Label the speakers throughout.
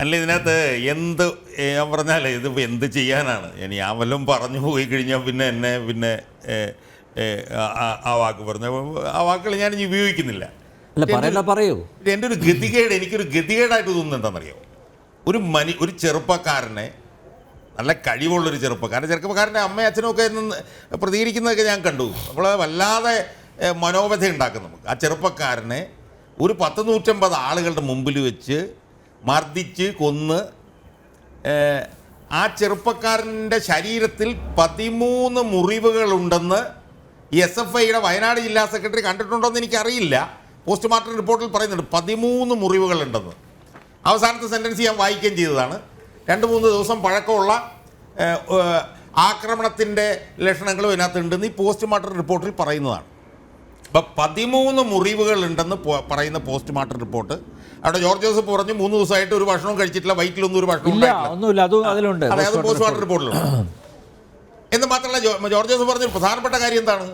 Speaker 1: അല്ല ഇതിനകത്ത് എന്ത് ഞാൻ പറഞ്ഞാൽ ഇതിപ്പോൾ എന്ത് ചെയ്യാനാണ്? ഞാൻ വല്ലതും പറഞ്ഞു പോയി കഴിഞ്ഞാൽ പിന്നെ എന്നെ പിന്നെ ആ വാക്ക് പറഞ്ഞ ആ വാക്കുകൾ ഞാൻ ഇനി ഉപയോഗിക്കുന്നില്ല.
Speaker 2: പറയൂ.
Speaker 1: എൻ്റെ ഒരു ഗതികേട്, എനിക്കൊരു ഗതികേടായിട്ട് തോന്നുന്നത് എന്താണെന്നറിയോ? ഒരു ചെറുപ്പക്കാരനെ, നല്ല കഴിവുള്ളൊരു ചെറുപ്പക്കാരൻ്റെ അമ്മയും അച്ഛനും ഒക്കെ പ്രതികരിക്കുന്നതൊക്കെ ഞാൻ കണ്ടു. അപ്പോൾ വല്ലാതെ മനോവ്യഥ ഉണ്ടാക്കും നമുക്ക്. ആ ചെറുപ്പക്കാരനെ ഒരു 100-150 ആളുകളുടെ മുമ്പിൽ വെച്ച് മർദ്ദിച്ച് കൊന്ന് ആ ചെറുപ്പക്കാരൻ്റെ ശരീരത്തിൽ 13 മുറിവുകളുണ്ടെന്ന് SFIയുടെ വയനാട് ജില്ലാ സെക്രട്ടറി കണ്ടിട്ടുണ്ടോ എന്ന് എനിക്കറിയില്ല. പോസ്റ്റ്മോർട്ടം റിപ്പോർട്ടിൽ പറയുന്നുണ്ട് 13 മുറിവുകളുണ്ടെന്ന്. അവസാനത്തെ സെൻറ്റൻസ് ഞാൻ വായിക്കുകയും ചെയ്തതാണ്. 2-3 ദിവസം പഴക്കമുള്ള ആക്രമണത്തിൻ്റെ ലക്ഷണങ്ങളും ഇതിനകത്തുണ്ടെന്ന് ഈ പോസ്റ്റ്മോർട്ടം റിപ്പോർട്ടിൽ പറയുന്നതാണ്. അപ്പം 13 മുറിവുകളുണ്ടെന്ന് പറയുന്ന പോസ്റ്റ്മോർട്ടം റിപ്പോർട്ട്. അവിടെ ജോർജ് ജോസഫ് പറഞ്ഞു 3 ദിവസമായിട്ട് ഒരു ഭക്ഷണവും കഴിച്ചിട്ടില്ല, വയറ്റിലൊന്നും ഒരു ഭക്ഷണം അതായത് പോസ്റ്റ്മോർട്ടം റിപ്പോർട്ടിലുണ്ട്. എന്ന് മാത്രമല്ല ജോർജ് ജോസഫ് പറഞ്ഞൊരു പ്രധാനപ്പെട്ട കാര്യം എന്താണ്?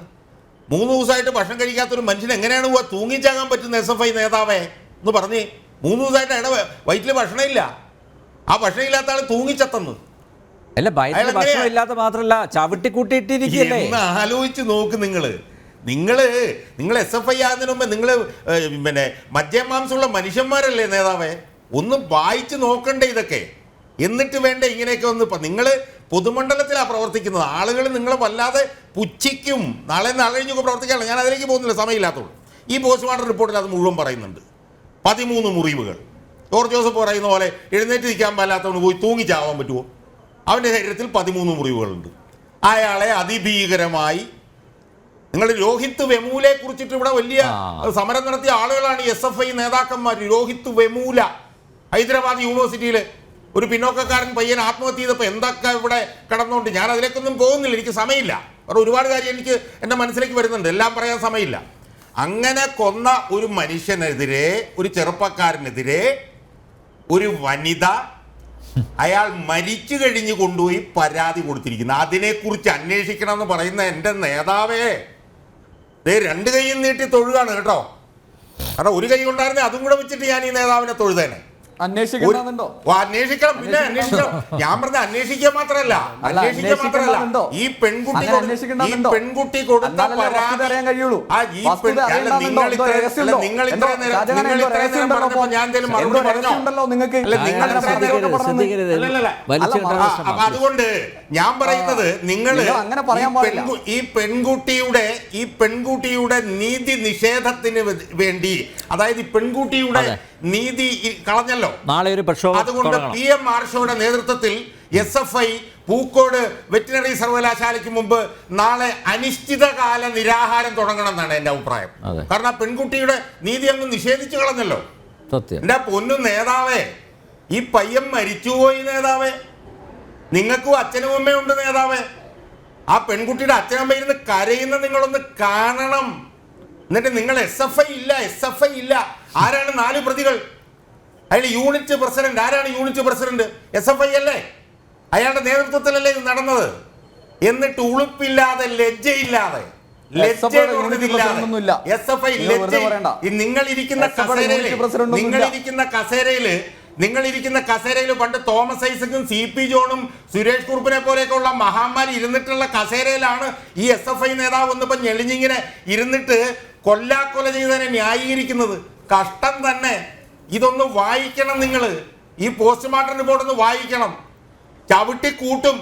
Speaker 1: 3 ദിവസമായിട്ട് ഭക്ഷണം കഴിക്കാത്തൊരു മനുഷ്യൻ എങ്ങനെയാണ് തൂങ്ങിച്ചാകാൻ പറ്റുന്ന SFI നേതാവേ എന്ന് പറഞ്ഞ് 3 ദിവസമായിട്ട് വയറ്റിൽ ഭക്ഷണമില്ല, ആ ഭക്ഷണം ഇല്ലാത്ത ആൾ തൂങ്ങിച്ചത്തെന്ന്. ആലോചിച്ച് നോക്ക് നിങ്ങൾ SFI ആകുന്നതിന് മുമ്പ് നിങ്ങൾ പിന്നെ മജ്ജമാംസമുള്ള മനുഷ്യന്മാരല്ലേ നേതാവേ? ഒന്നും വായിച്ച് നോക്കണ്ടേ ഇതൊക്കെ? എന്നിട്ട് വേണ്ട ഇങ്ങനെയൊക്കെ ഒന്ന്. നിങ്ങൾ പൊതുമണ്ഡലത്തിലാണ് പ്രവർത്തിക്കുന്നത്, ആളുകൾ നിങ്ങളെ വല്ലാതെ പുച്ഛിക്കും. നാളെ കഴിഞ്ഞൊക്കെ പ്രവർത്തിക്കാനുള്ള, ഞാൻ അതിലേക്ക് പോകുന്നില്ല, സമയമില്ലാത്തതുള്ളൂ. ഈ പോസ്റ്റ്മോർട്ടം റിപ്പോർട്ടിൽ അത് മുഴുവൻ പറയുന്നുണ്ട്. 13 മുറിവുകൾ. ജോർജ് ജോസഫ് പറയുന്ന പോലെ എഴുന്നേറ്റ് നിൽക്കാൻ പാലാത്തവന് പോയി തൂങ്ങിച്ചാവാൻ പറ്റുമോ? അവൻ്റെ ശരീരത്തിൽ 13 മുറിവുകളുണ്ട്. അയാളെ അതിഭീകരമായി നിങ്ങൾ രോഹിത് വെമൂലയെ കുറിച്ചിട്ട് ഇവിടെ വലിയ സമരം നടത്തിയ ആളുകളാണ് SFI നേതാക്കന്മാർ. രോഹിത് വെമൂല ഹൈദരാബാദ് യൂണിവേഴ്സിറ്റിയിൽ ഒരു പിന്നോക്കക്കാരൻ പയ്യൻ ആത്മഹത്യ ചെയ്തപ്പോൾ എന്തൊക്കെ ഇവിടെ കിടന്നുകൊണ്ട്, ഞാൻ അതിലേക്കൊന്നും പോകുന്നില്ല, എനിക്ക് സമയമില്ല. കാരണം ഒരുപാട് കാര്യം എനിക്ക് എൻ്റെ മനസ്സിലേക്ക് വരുന്നുണ്ട്, എല്ലാം പറയാൻ സമയമില്ല. അങ്ങനെ കൊന്ന ഒരു മനുഷ്യനെതിരെ, ഒരു ചെറുപ്പക്കാരനെതിരെ ഒരു വനിത അയാൾ മരിച്ചു കഴിഞ്ഞ് കൊണ്ടുപോയി പരാതി കൊടുത്തിരിക്കുന്നു. അതിനെക്കുറിച്ച് അന്വേഷിക്കണം എന്ന് പറയുന്ന എൻ്റെ നേതാവേ, 2 കൈയും നീട്ടി തൊഴുകാണ് കേട്ടോ. കാരണം ഒരു കൈ ഉണ്ടായിരുന്നേ അതും കൂടെ വെച്ചിട്ട് ഞാൻ ഈ നേതാവിനെ തൊഴുതേനെ.
Speaker 3: അന്വേഷിക്കണം.
Speaker 1: പിന്നെ അന്വേഷിക്കണം. ഞാൻ പറഞ്ഞ അന്വേഷിക്കുക മാത്രല്ല ഈ പെൺകുട്ടി കൊടുത്ത പരാതി, നിങ്ങൾ ഇത്രയും നേരം പറഞ്ഞപ്പോ ഞാൻ എന്തെങ്കിലും മറുപടി പറഞ്ഞോ? അതുകൊണ്ട് ഞാൻ പറയുന്നത് നിങ്ങൾ ഈ പെൺകുട്ടിയുടെ നീതി നിഷേധത്തിന് വേണ്ടി, അതായത് ഈ പെൺകുട്ടിയുടെ നീതി കളഞ്ഞല്ലോ,
Speaker 2: നാളെ ഒരു പ്രക്ഷോഭം.
Speaker 1: അതുകൊണ്ട് PM മാർഷോയുടെ നേതൃത്വത്തിൽ SFI പൂക്കോട് വെറ്റിനറി സർവകലാശാലയ്ക്ക് മുമ്പ് നാളെ അനിശ്ചിതകാല നിരാഹാരം തുടങ്ങണം എന്നാണ് എൻ്റെ അഭിപ്രായം. കാരണം പെൺകുട്ടിയുടെ നീതി അങ്ങ് നിഷേധിച്ചു കളഞ്ഞല്ലോ. എൻ്റെ പൊന്നു നേതാവേ, ഈ പയ്യൻ മരിച്ചുപോയി നേതാവേ, നിങ്ങൾക്കും അച്ഛനും അമ്മയും ഉണ്ട് നേതാവേ. ആ പെൺകുട്ടിയുടെ അച്ഛനമ്മ ഇരുന്ന് കരയുന്ന നിങ്ങളൊന്ന് കാണണം. എന്നിട്ട് നിങ്ങൾ SFI ഇല്ല. ആരാണ് 4 പ്രതികൾ? അതിൽ യൂണിറ്റ് പ്രസിഡന്റ് ആരാണ്? യൂണിറ്റ് പ്രസിഡന്റ് SFI അല്ലേ? അയാളുടെ നേതൃത്വത്തിലല്ലേ ഇത് നടന്നത്? എന്നിട്ട് ഉളുപ്പില്ലാതെ, ലജ്ജയില്ലാതെ, SFI നിങ്ങളിരിക്കുന്ന കസേരയിൽ പണ്ട് തോമസ് ഐസക്കും CP ജോണും സുരേഷ് കുറുപ്പിനെ പോലെയൊക്കെയുള്ള മഹാന്മാർ ഇരുന്നിട്ടുള്ള കസേരയിലാണ് ഈ SFI നേതാവ് ഒന്നിപ്പം ഞെളിഞ്ഞിങ്ങനെ ഇരുന്നിട്ട് കൊല്ലാക്കൊല ചെയ്തതിനെ ന്യായീകരിക്കുന്നത്. കഷ്ടം തന്നെ. ഇതൊന്ന് വായിക്കണം നിങ്ങൾ. ഈ പോസ്റ്റ്മോർട്ടം റിപ്പോർട്ട് ഒന്ന് വായിക്കണം. ചവിട്ടി കൂട്ടും.